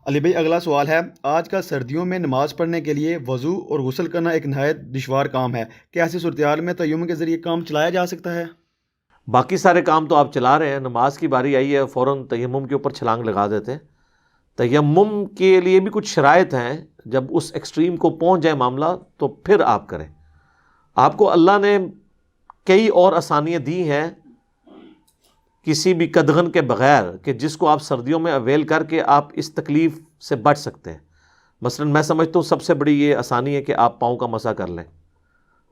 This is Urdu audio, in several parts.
علی بھائی اگلا سوال ہے، آج کل سردیوں میں نماز پڑھنے کے لیے وضو اور غسل کرنا ایک نہایت دشوار کام ہے، کیا ایسی صورتحال میں تیمم کے ذریعے کام چلایا جا سکتا ہے؟ باقی سارے کام تو آپ چلا رہے ہیں، نماز کی باری آئی ہے فوراً تیمم کے اوپر چھلانگ لگا دیتے ہیں۔ تیمم کے لیے بھی کچھ شرائط ہیں، جب اس ایکسٹریم کو پہنچ جائے معاملہ تو پھر آپ کریں۔ آپ کو اللہ نے کئی اور آسانیاں دی ہیں کسی بھی قدغن کے بغیر، کہ جس کو آپ سردیوں میں اویل کر کے آپ اس تکلیف سے بچ سکتے ہیں۔ مثلا میں سمجھتا ہوں سب سے بڑی یہ آسانی ہے کہ آپ پاؤں کا مسح کر لیں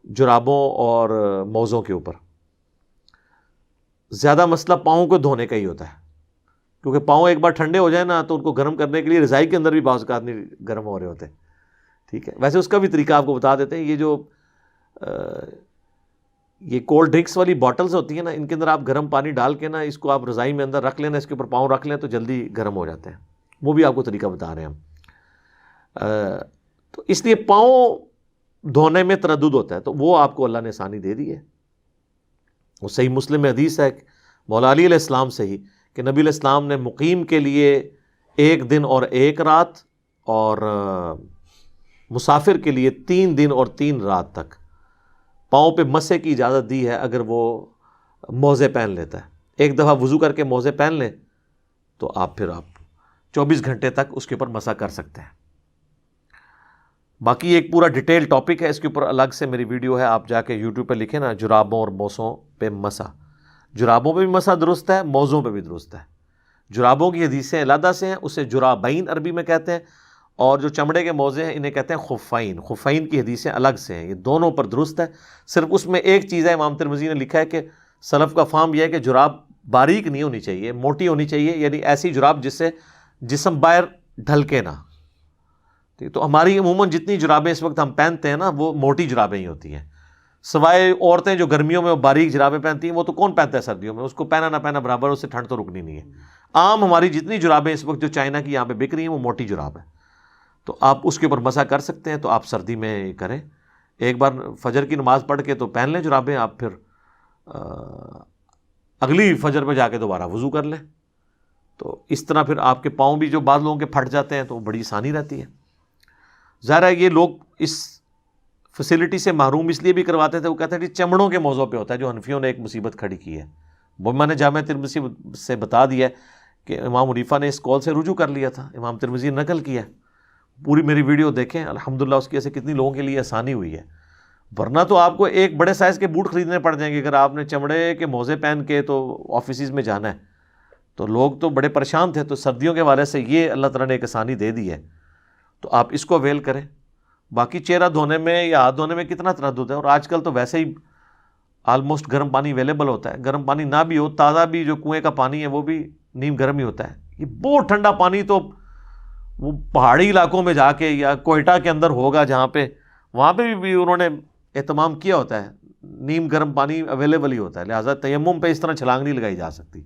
جرابوں اور موزوں کے اوپر۔ زیادہ مسئلہ پاؤں کو دھونے کا ہی ہوتا ہے، کیونکہ پاؤں ایک بار ٹھنڈے ہو جائیں نا تو ان کو گرم کرنے کے لیے رضائی کے اندر بھی بعض اوقات نہیں گرم ہو رہے ہوتے۔ ٹھیک ہے، ویسے اس کا بھی طریقہ آپ کو بتا دیتے ہیں۔ یہ جو یہ کولڈ ڈرنکس والی باٹلز ہوتی ہیں نا، ان کے اندر آپ گرم پانی ڈال کے نا اس کو آپ رضائی میں اندر رکھ لینا، اس کے اوپر پاؤں رکھ لیں تو جلدی گرم ہو جاتے ہیں۔ وہ بھی آپ کو طریقہ بتا رہے ہیں ہم۔ تو اس لیے پاؤں دھونے میں تردد ہوتا ہے، تو وہ آپ کو اللہ نے آسانی دے دی ہے۔ وہ صحیح مسلم میں حدیث ہے مولا علی علیہ السلام سے ہی کہ نبی علیہ السلام نے مقیم کے لیے 1 دن اور 1 رات، اور مسافر کے لیے 3 دن اور 3 رات تک پاؤں پہ مسح کی اجازت دی ہے، اگر وہ موزے پہن لیتا ہے۔ 1 دفعہ وضو کر کے موزے پہن لیں تو آپ 24 گھنٹے تک اس کے اوپر مسح کر سکتے ہیں۔ باقی ایک پورا ڈیٹیل ٹاپک ہے، اس کے اوپر الگ سے میری ویڈیو ہے، آپ جا کے یوٹیوب پہ لکھیں نا جرابوں اور موزوں پہ مسح۔ جرابوں پہ بھی مسح درست ہے، موزوں پہ بھی درست ہے۔ جرابوں کی حدیثیں علیحدہ سے ہیں، اسے جرابین عربی میں کہتے ہیں، اور جو چمڑے کے موزے ہیں انہیں کہتے ہیں خفین۔ خفین کی حدیثیں الگ سے ہیں، یہ دونوں پر درست ہے۔ صرف اس میں ایک چیز ہے، امام ترمذی نے لکھا ہے کہ سلف کا فہم یہ ہے کہ جراب باریک نہیں ہونی چاہیے، موٹی ہونی چاہیے، یعنی ایسی جراب جس سے جسم باہر ڈھلکے نہ۔ تو ہماری عموماً جتنی جرابیں اس وقت ہم پہنتے ہیں نا وہ موٹی جرابیں ہی ہوتی ہیں، سوائے عورتیں جو گرمیوں میں وہ باریک جرابیں پہنتی ہیں، وہ تو کون پہنتا ہے سردیوں میں، اس کو پہنا نہ پہنا برابر، اس سے ٹھنڈ تو رکنی نہیں ہے۔ عام ہماری جتنی جرابیں اس وقت جو چائنا کی یہاں پہ بک رہی ہیں وہ موٹی جراب ہے، تو آپ اس کے اوپر مسح کر سکتے ہیں۔ تو آپ سردی میں کریں، ایک بار فجر کی نماز پڑھ کے تو پہن لیں جرابیں، آپ پھر اگلی فجر پہ جا کے دوبارہ وضو کر لیں۔ تو اس طرح پھر آپ کے پاؤں بھی جو بعض لوگوں کے پھٹ جاتے ہیں تو بڑی آسانی رہتی ہے۔ ظاہر ہے یہ لوگ اس فیسلٹی سے محروم اس لیے بھی کرواتے تھے، وہ کہتے ہیں کہ چمڑوں کے موضوع پہ ہوتا ہے، جو حنفیوں نے ایک مصیبت کھڑی کی ہے۔ وہ میں نے جامعہ ترمذی سے بتا دیا ہے کہ امام حنیفہ نے اس قول سے رجوع کر لیا تھا، امام ترمذی نے نقل کیا ہے۔ پوری میری ویڈیو دیکھیں، الحمدللہ اس کی ایسے کتنی لوگوں کے لیے آسانی ہوئی ہے۔ ورنہ تو آپ کو ایک بڑے سائز کے بوٹ خریدنے پڑ جائیں گے اگر آپ نے چمڑے کے موزے پہن کے تو آفیسز میں جانا ہے، تو لوگ تو بڑے پریشان تھے۔ تو سردیوں کے حوالے سے یہ اللہ تعالیٰ نے ایک آسانی دے دی ہے، تو آپ اس کو اویل کریں۔ باقی چہرہ دھونے میں یا ہاتھ دھونے میں کتنا تردد ہے، اور آج کل تو ویسے ہی آلموسٹ گرم پانی اویلیبل ہوتا ہے۔ گرم پانی نہ بھی ہو، تازہ بھی جو کنویں کا پانی ہے وہ بھی نیم گرم ہی ہوتا ہے۔ یہ بہت ٹھنڈا پانی تو وہ پہاڑی علاقوں میں جا کے یا کوئٹہ کے اندر ہوگا جہاں پہ، وہاں پہ بھی انہوں نے اہتمام کیا ہوتا ہے، نیم گرم پانی اویلیبل ہی ہوتا ہے۔ لہٰذا تیمم پہ اس طرح چھلانگ نہیں لگائی جا سکتی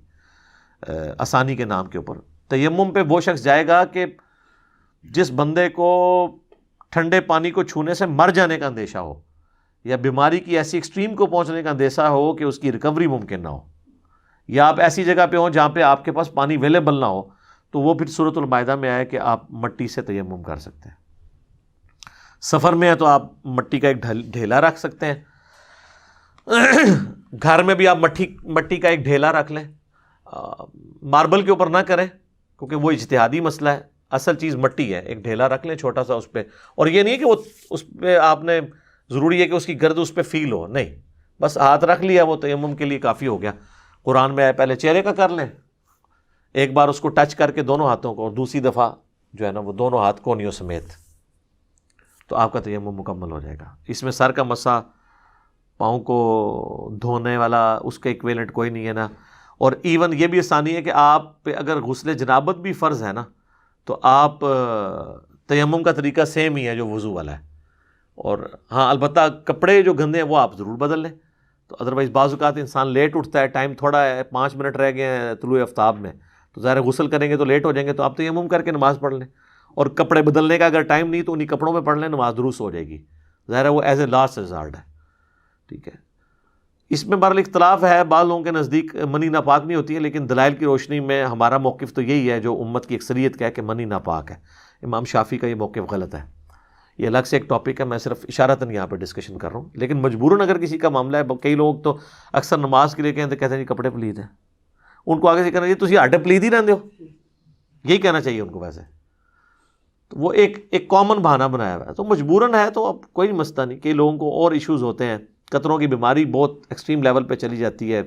آسانی کے نام کے اوپر۔ تیمم پہ وہ شخص جائے گا کہ جس بندے کو ٹھنڈے پانی کو چھونے سے مر جانے کا اندیشہ ہو، یا بیماری کی ایسی ایکسٹریم کو پہنچنے کا اندیشہ ہو کہ اس کی ریکوری ممکن نہ ہو، یا آپ ایسی جگہ پہ ہوں جہاں پہ آپ کے پاس پانی اویلیبل نہ ہو، تو وہ پھر سورۃ المائدہ میں آیا کہ آپ مٹی سے تیمم کر سکتے ہیں۔ سفر میں ہے تو آپ مٹی کا ایک ڈھیلا رکھ سکتے ہیں، گھر میں بھی آپ مٹی کا ایک ڈھیلا رکھ لیں۔ ماربل کے اوپر نہ کریں کیونکہ وہ اجتہادی مسئلہ ہے، اصل چیز مٹی ہے، ایک ڈھیلا رکھ لیں چھوٹا سا اس پہ، اور یہ نہیں ہے کہ وہ اس پہ آپ نے ضروری ہے کہ اس کی گرد اس پہ فیل ہو، نہیں، بس ہاتھ رکھ لیا وہ تیمم کے لیے کافی ہو گیا۔ قرآن میں آئے پہلے چہرے کا کر لیں، ایک بار اس کو ٹچ کر کے دونوں ہاتھوں کو، اور دوسری دفعہ جو ہے نا وہ دونوں ہاتھ کونیوں سمیت، تو آپ کا تیمم مکمل ہو جائے گا۔ اس میں سر کا مسح، پاؤں کو دھونے والا اس کا ایکویلنٹ کوئی نہیں ہے نا، اور ایون یہ بھی آسانی ہے کہ آپ پہ اگر غسل جنابت بھی فرض ہے نا تو آپ تیمم کا طریقہ سیم ہی ہے جو وضو والا ہے، اور ہاں البتہ کپڑے جو گندے ہیں وہ آپ ضرور بدل لیں۔ تو ادروائز بعض اوقات انسان لیٹ اٹھتا ہے، ٹائم تھوڑا ہے، 5 منٹ رہ گئے ہیں طلوع آفتاب میں، تو ظاہر غسل کریں گے تو لیٹ ہو جائیں گے، تو آپ تیمم کر کے نماز پڑھ لیں، اور کپڑے بدلنے کا اگر ٹائم نہیں تو انہی کپڑوں میں پڑھ لیں، نماز درست ہو جائے گی۔ ظاہر ہے وہ ایز اے لاسٹ ریزارٹ ہے، ٹھیک ہے۔ اس میں بہرحال اختلاف ہے، بعض لوگوں کے نزدیک منی ناپاک نہیں ہوتی ہے، لیکن دلائل کی روشنی میں ہمارا موقف تو یہی ہے جو امت کی اکثریت کا ہے کہ منی ناپاک ہے۔ امام شافعی کا یہ موقف غلط ہے، یہ الگ سے ایک ٹاپک ہے، میں صرف اشارتاً یہاں پہ ڈسکشن کر رہا ہوں۔ لیکن مجبوراً اگر کسی کا معاملہ ہے، کئی لوگ تو اکثر نماز کے لیے کہتے ہیں جی کپڑے پلید ہیں، ان کو آگے سے کہنا یہ تسی ہڈے پلید ہی رہندے ہو، یہی کہنا چاہیے ان کو۔ ویسے تو وہ ایک کامن بہانہ بنایا ہوا ہے، تو مجبوراً ہے تو اب کوئی مسئلہ نہیں۔ کئی لوگوں کو اور ایشوز ہوتے ہیں، قطروں کی بیماری بہت ایکسٹریم لیول پہ چلی جاتی ہے،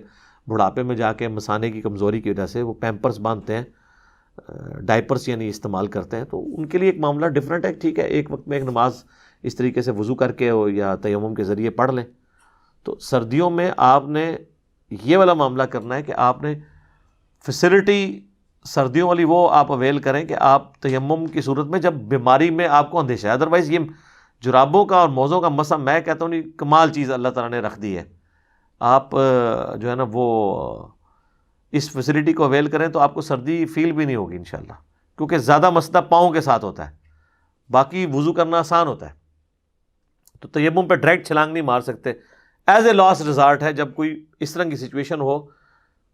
بڑھاپے میں جا کے مثانے کی کمزوری کی وجہ سے وہ پیمپرز باندھتے ہیں، ڈائپرس یعنی استعمال کرتے ہیں، تو ان کے لیے ایک معاملہ ڈیفرنٹ ہے۔ ٹھیک ہے، ایک وقت میں ایک نماز اس طریقے سے وضو کر کے یا تیمم کے ذریعے پڑھ لیں۔ تو سردیوں میں آپ نے یہ والا معاملہ کرنا ہے کہ آپ نے فیسلٹی سردیوں والی وہ آپ اویل کریں کہ آپ تیمم کی صورت میں جب بیماری میں آپ کو اندیشہ ہے، ادروائز یہ جرابوں کا اور موزوں کا مسئلہ میں کہتا ہوں نہیں، کمال چیز اللہ تعالیٰ نے رکھ دی ہے، آپ جو ہے نا وہ اس فیسلٹی کو اویل کریں تو آپ کو سردی فیل بھی نہیں ہوگی انشاءاللہ، کیونکہ زیادہ مسئلہ پاؤں کے ساتھ ہوتا ہے، باقی وضو کرنا آسان ہوتا ہے۔ تو تیمم پہ ڈائریکٹ چھلانگ نہیں مار سکتے، ایز اے لاسٹ ریزارٹ ہے جب کوئی اس طرح کی سچویشن ہو،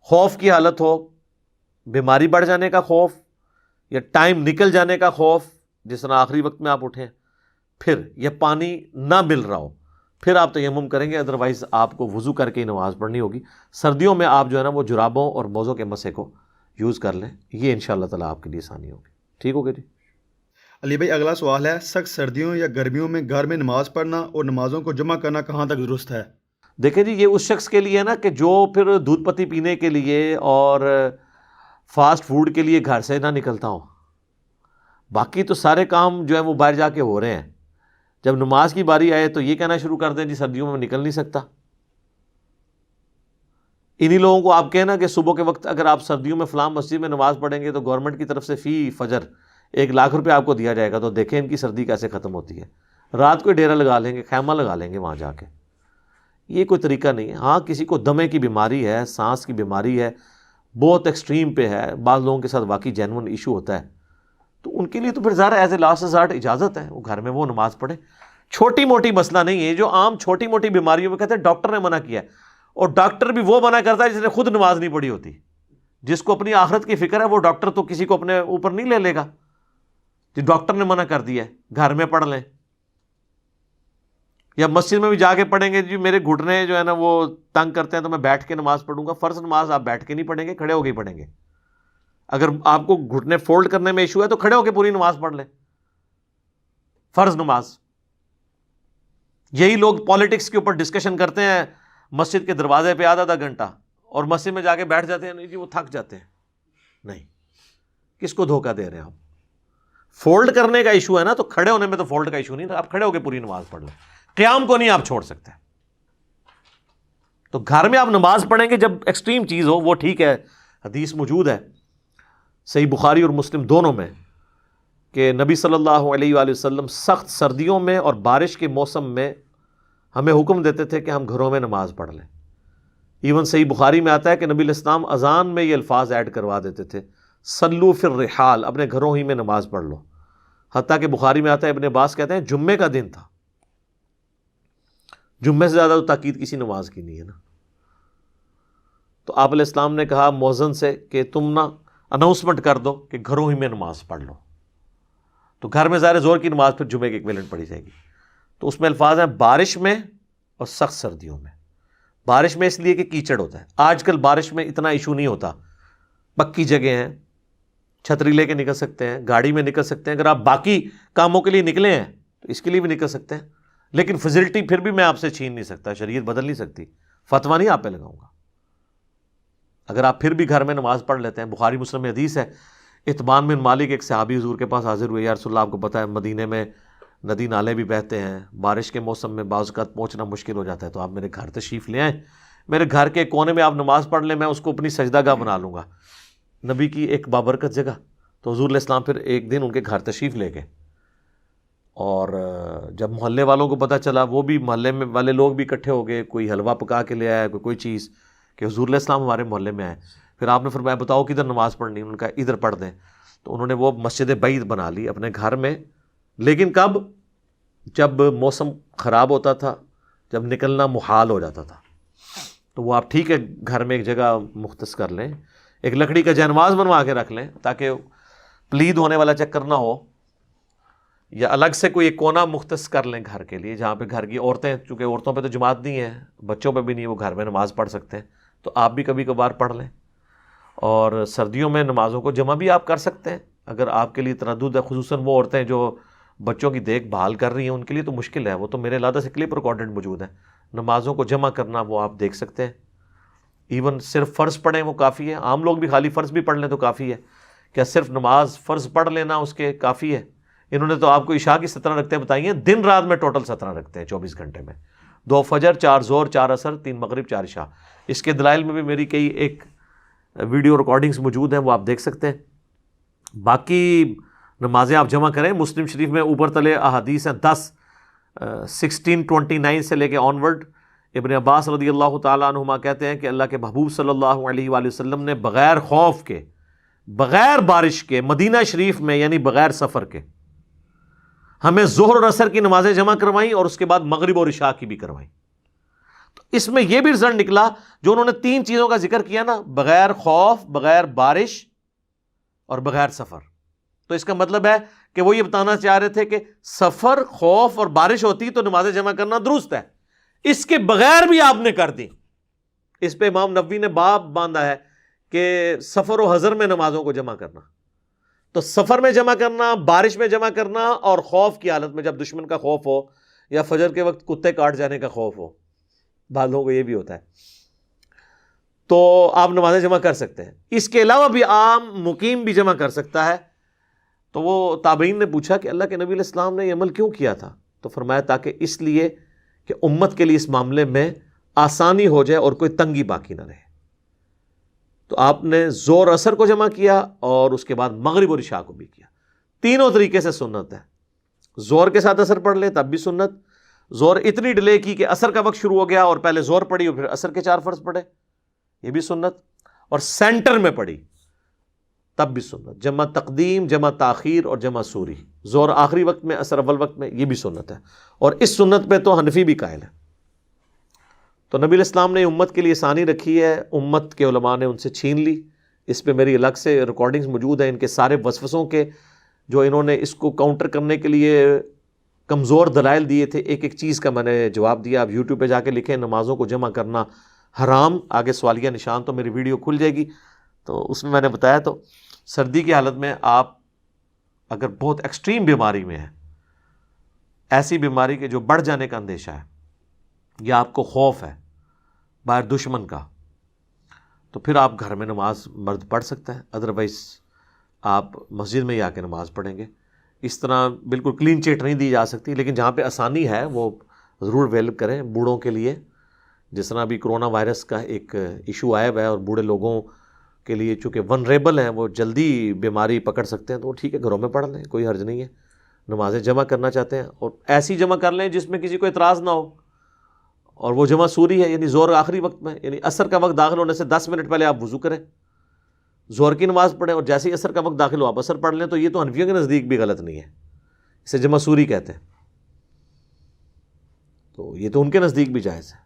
خوف کی حالت ہو، بیماری بڑھ جانے کا خوف یا ٹائم نکل جانے کا خوف، جس طرح آخری وقت میں آپ اٹھیں پھر یا پانی نہ مل رہا ہو، پھر آپ تیمم کریں گے، ادروائز آپ کو وضو کر کے ہی نماز پڑھنی ہوگی۔ سردیوں میں آپ جو ہے نا وہ جرابوں اور موزوں کے مسے کو یوز کر لیں، یہ انشاءاللہ تعالیٰ آپ کے لیے آسانی ہوگی۔ ٹھیک ہوگی جی؟ علی بھائی اگلا سوال ہے، سخت سردیوں یا گرمیوں میں گھر میں نماز پڑھنا اور نمازوں کو جمع کرنا کہاں تک درست ہے؟ دیکھیں جی، یہ اس شخص کے لیے ہے نا کہ جو پھر دودھ پتی پینے کے لیے اور فاسٹ فوڈ کے لیے گھر سے نہ نکلتا ہوں، باقی تو سارے کام جو ہیں وہ باہر جا کے ہو رہے ہیں، جب نماز کی باری آئے تو یہ کہنا شروع کر دیں جی سردیوں میں نکل نہیں سکتا۔ انہی لوگوں کو آپ کہنا کہ صبح کے وقت اگر آپ سردیوں میں فلاں مسجد میں نماز پڑھیں گے تو گورنمنٹ کی طرف سے فی فجر 1,00,000 روپے آپ کو دیا جائے گا، تو دیکھیں ان کی سردی کیسے ختم ہوتی ہے۔ رات کو ڈیرا لگا لیں گے، خیمہ لگا لیں گے وہاں جا کے، یہ کوئی طریقہ نہیں ہے۔ ہاں کسی کو دمے کی بیماری ہے، سانس کی بیماری ہے، بہت ایکسٹریم پہ ہے، بعض لوگوں کے ساتھ واقعی جینون ایشو ہوتا ہے، تو ان کے لیے تو پھر ظاہر ایز اے لاسٹ ریزارٹ اجازت ہے وہ گھر میں وہ نماز پڑھیں۔ چھوٹی موٹی مسئلہ نہیں ہے، جو عام چھوٹی موٹی بیماریوں میں کہتے ہیں ڈاکٹر نے منع کیا ہے، اور ڈاکٹر بھی وہ منع کرتا ہے جس نے خود نماز نہیں پڑھی ہوتی۔ جس کو اپنی آخرت کی فکر ہے وہ ڈاکٹر تو کسی کو اپنے اوپر نہیں لے لے گا، جو ڈاکٹر نے منع کر دیا ہے گھر میں پڑھ لیں، یا مسجد میں بھی جا کے پڑھیں گے جی میرے گھٹنے جو ہے نا وہ تنگ کرتے ہیں تو میں بیٹھ کے نماز پڑھوں گا۔ فرض نماز آپ بیٹھ کے نہیں پڑھیں گے، کھڑے ہو کے ہی پڑھیں گے۔ اگر آپ کو گھٹنے فولڈ کرنے میں ایشو ہے تو کھڑے ہو کے پوری نماز پڑھ لیں، فرض نماز۔ یہی لوگ پالیٹکس کے اوپر ڈسکشن کرتے ہیں مسجد کے دروازے پہ آدھا گھنٹہ، اور مسجد میں جا کے بیٹھ جاتے ہیں، نہیں جی وہ تھک جاتے ہیں۔ نہیں، کس کو دھوکہ دے رہے ہیں آپ؟ فولڈ کرنے کا ایشو ہے نا، تو کھڑے ہونے میں تو فولڈ کا ایشو نہیں، آپ کھڑے ہو کے پوری نماز پڑھ لیں، قیام کو نہیں آپ چھوڑ سکتے۔ تو گھر میں آپ نماز پڑھیں گے جب ایکسٹریم چیز ہو وہ ٹھیک ہے، حدیث موجود ہے صحیح بخاری اور مسلم دونوں میں کہ نبی صلی اللہ علیہ وآلہ وسلم سخت سردیوں میں اور بارش کے موسم میں ہمیں حکم دیتے تھے کہ ہم گھروں میں نماز پڑھ لیں۔ ایون صحیح بخاری میں آتا ہے کہ نبی علیہ السلام اذان میں یہ الفاظ ایڈ کروا دیتے تھے، صلو فی الرحال، اپنے گھروں ہی میں نماز پڑھ لو۔ حتیٰ کہ بخاری میں آتا ہے، ابن عباس کہتے ہیں جمعے کا دن تھا، جمعے سے زیادہ تو تاکید کسی نماز کی نہیں ہے نا۔ تو آپ علیہ السلام نے کہا مؤذن سے کہ تم نا اناؤنسمنٹ کر دو کہ گھروں ہی میں نماز پڑھ لو۔ تو گھر میں ظاہر زور کی نماز پھر جمعے کے ایکویلنٹ پڑھی جائے گی۔ تو اس میں الفاظ ہیں بارش میں اور سخت سردیوں میں۔ بارش میں اس لیے کہ کیچڑ ہوتا ہے، آج کل بارش میں اتنا ایشو نہیں ہوتا، پکی جگہ ہیں، چھتری لے کے نکل سکتے ہیں، گاڑی میں نکل سکتے ہیں، اگر آپ باقی کاموں کے لیے نکلے ہیں تو اس کے لیے بھی نکل سکتے ہیں، لیکن فیسلٹی پھر بھی میں آپ سے چھین نہیں سکتا، شریعت بدل نہیں سکتی، فتویٰ نہیں آپ پہ لگاؤں گا۔ اگر آپ پھر بھی گھر میں نماز پڑھ لیتے ہیں، بخاری مسلم میں حدیث ہے، اطبان بن مالک ایک صحابی حضور کے پاس حاضر ہوئے، یا رسول اللہ آپ کو پتہ ہے مدینے میں ندی نالے بھی بہتے ہیں، بارش کے موسم میں بعض اوقات پہنچنا مشکل ہو جاتا ہے، تو آپ میرے گھر تشریف لے آئیں، میرے گھر کے کونے میں آپ نماز پڑھ لیں، میں اس کو اپنی سجدہ گاہ بنا لوں گا، نبی کی ایک بابرکت جگہ۔ تو حضور علیہ السلام پھر ایک دن ان کے گھر تشریف لے گئے، اور جب محلے والوں کو پتہ چلا، وہ بھی محلے میں والے لوگ بھی اکٹھے ہو گئے، کوئی حلوہ پکا کے لے آیا، کوئی چیز کہ حضور علیہ السلام ہمارے محلے میں آئے۔ پھر آپ نے فرمایا بتاؤ کدھر نماز پڑھنی؟ انہوں نے کہا ادھر پڑھ دیں۔ تو انہوں نے وہ مسجد بعید بنا لی اپنے گھر میں، لیکن کب؟ جب موسم خراب ہوتا تھا، جب نکلنا محال ہو جاتا تھا۔ تو وہ آپ ٹھیک ہے گھر میں ایک جگہ مختص کر لیں, ایک لکڑی کا جانواز بنوا کے رکھ لیں تاکہ پلید ہونے والا چکر نہ ہو, یا الگ سے کوئی ایک کونا مختص کر لیں گھر کے لیے جہاں پہ گھر کی عورتیں, چونکہ عورتوں پہ تو جماعت نہیں ہے, بچوں پہ بھی نہیں, وہ گھر میں نماز پڑھ سکتے ہیں, تو آپ بھی کبھی کبھار پڑھ لیں. اور سردیوں میں نمازوں کو جمع بھی آپ کر سکتے ہیں اگر آپ کے لیے تردد ہے, خصوصاً وہ عورتیں جو بچوں کی دیکھ بھال کر رہی ہیں, ان کے لیے تو مشکل ہے, وہ تو میرے علیحدہ سے کلپ ریکارڈڈ موجود ہے, نمازوں کو جمع کرنا وہ آپ دیکھ سکتے ہیں. ایون صرف فرض پڑھیں وہ کافی ہے, عام لوگ بھی خالی فرض بھی پڑھ لیں تو کافی ہے. کیا صرف نماز فرض پڑھ لینا اس کے کافی ہے؟ انہوں نے تو آپ کو عشاء کی 17 رکعتیں بتائی ہیں, دن رات میں ٹوٹل 17 رکھتے ہیں 24 گھنٹے میں, 2 فجر 4 ظہر 4 عصر 3 مغرب 4 عشاء. اس کے دلائل میں بھی میری کئی ایک ویڈیو ریکارڈنگز موجود ہیں, وہ آپ دیکھ سکتے ہیں. باقی نمازیں آپ جمع کریں. مسلم شریف میں اوپر تلے احادیث ہیں 10 1629 سے لے کے آنورڈ. ابن عباس رضی اللہ تعالیٰ عنہما کہتے ہیں کہ اللہ کے محبوب صلی اللہ علیہ وآلہ وسلم نے بغیر خوف کے, بغیر بارش کے, مدینہ شریف میں یعنی بغیر سفر کے, ہمیں ظہر اور عصر کی نمازیں جمع کروائیں اور اس کے بعد مغرب اور عشاء کی بھی کروائیں. تو اس میں یہ بھی رزلٹ نکلا جو انہوں نے 3 چیزوں کا ذکر کیا نا, بغیر خوف, بغیر بارش اور بغیر سفر. تو اس کا مطلب ہے کہ وہ یہ بتانا چاہ رہے تھے کہ سفر, خوف اور بارش ہوتی تو نمازیں جمع کرنا درست ہے, اس کے بغیر بھی آپ نے کر دی. اس پہ امام نووی نے باب باندھا ہے کہ سفر و حضر میں نمازوں کو جمع کرنا. تو سفر میں جمع کرنا, بارش میں جمع کرنا, اور خوف کی حالت میں جب دشمن کا خوف ہو یا فجر کے وقت کتے کاٹ جانے کا خوف ہو, بعض لوگوں کو یہ بھی ہوتا ہے, تو آپ نمازیں جمع کر سکتے ہیں. اس کے علاوہ بھی عام مقیم بھی جمع کر سکتا ہے. تو وہ تابعین نے پوچھا کہ اللہ کے نبی علیہ السلام نے یہ عمل کیوں کیا تھا؟ تو فرمایا تاکہ اس لیے کہ امت کے لیے اس معاملے میں آسانی ہو جائے اور کوئی تنگی باقی نہ رہے. تو آپ نے ظہر عصر کو جمع کیا اور اس کے بعد مغرب اور عشاء کو بھی کیا. تینوں طریقے سے سنت ہے. ظہر کے ساتھ عصر پڑھ لیں تب بھی سنت, ظہر اتنی ڈیلے کی کہ عصر کا وقت شروع ہو گیا اور پہلے ظہر پڑھی اور پھر عصر کے 4 فرض پڑھے, یہ بھی سنت, اور سینٹر میں پڑھی تب بھی سنت. جمع تقدیم, جمع تاخیر اور جمع سوری, ظہر آخری وقت میں, عصر اول وقت میں, یہ بھی سنت ہے. اور اس سنت پہ تو حنفی بھی قائل ہے. تو نبی علیہ السلام نے امت کے لیے آسانی رکھی ہے, امت کے علماء نے ان سے چھین لی. اس پہ میری الگ سے ریکارڈنگز موجود ہیں ان کے سارے وسوسوں کے, جو انہوں نے اس کو کاؤنٹر کرنے کے لیے کمزور دلائل دیے تھے. ایک ایک چیز کا میں نے جواب دیا. آپ یوٹیوب پہ جا کے لکھیں نمازوں کو جمع کرنا حرام, آگے سوالیہ نشان, تو میری ویڈیو کھل جائے گی. تو اس میں نے بتایا. تو سردی کی حالت میں آپ اگر بہت ایکسٹریم بیماری میں ہیں, ایسی بیماری کے جو بڑھ جانے کا اندیشہ ہے, یا آپ کو خوف ہے باہر دشمن کا, تو پھر آپ گھر میں نماز مرد پڑھ سکتا ہے. ادروائز آپ مسجد میں ہی آ کے نماز پڑھیں گے. اس طرح بالکل کلین چٹ نہیں دی جا سکتی, لیکن جہاں پہ آسانی ہے وہ ضرور ویل کریں. بوڑھوں کے لیے جس طرح ابھی کرونا وائرس کا ایک ایشو آیا ہوا ہے, اور بوڑھے لوگوں کے لیے چونکہ ونریبل ہیں, وہ جلدی بیماری پکڑ سکتے ہیں, تو ٹھیک ہے گھروں میں پڑھ لیں, کوئی حرج نہیں ہے. نمازیں جمع کرنا چاہتے ہیں اور ایسی جمع کر لیں جس میں کسی کو اعتراض نہ ہو, اور وہ جمع سوری ہے, یعنی ظہر آخری وقت میں, یعنی عصر کا وقت داخل ہونے سے 10 منٹ پہلے آپ وضو کریں, ظہر کی نماز پڑھیں, اور جیسے ہی عصر کا وقت داخل ہو آپ عصر پڑھ لیں. تو یہ تو حنفیوں کے نزدیک بھی غلط نہیں ہے, اسے جمع سوری کہتے ہیں, تو یہ تو ان کے نزدیک بھی جائز ہے.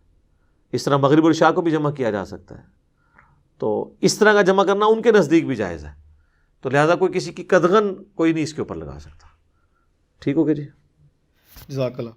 اس طرح مغرب اور عشاء کو بھی جمع کیا جا سکتا ہے, تو اس طرح کا جمع کرنا ان کے نزدیک بھی جائز ہے. تو لہٰذا کوئی کسی کی قدغن کوئی نہیں اس کے اوپر لگا سکتا. ٹھیک ہو گیا جی, جزاک اللہ.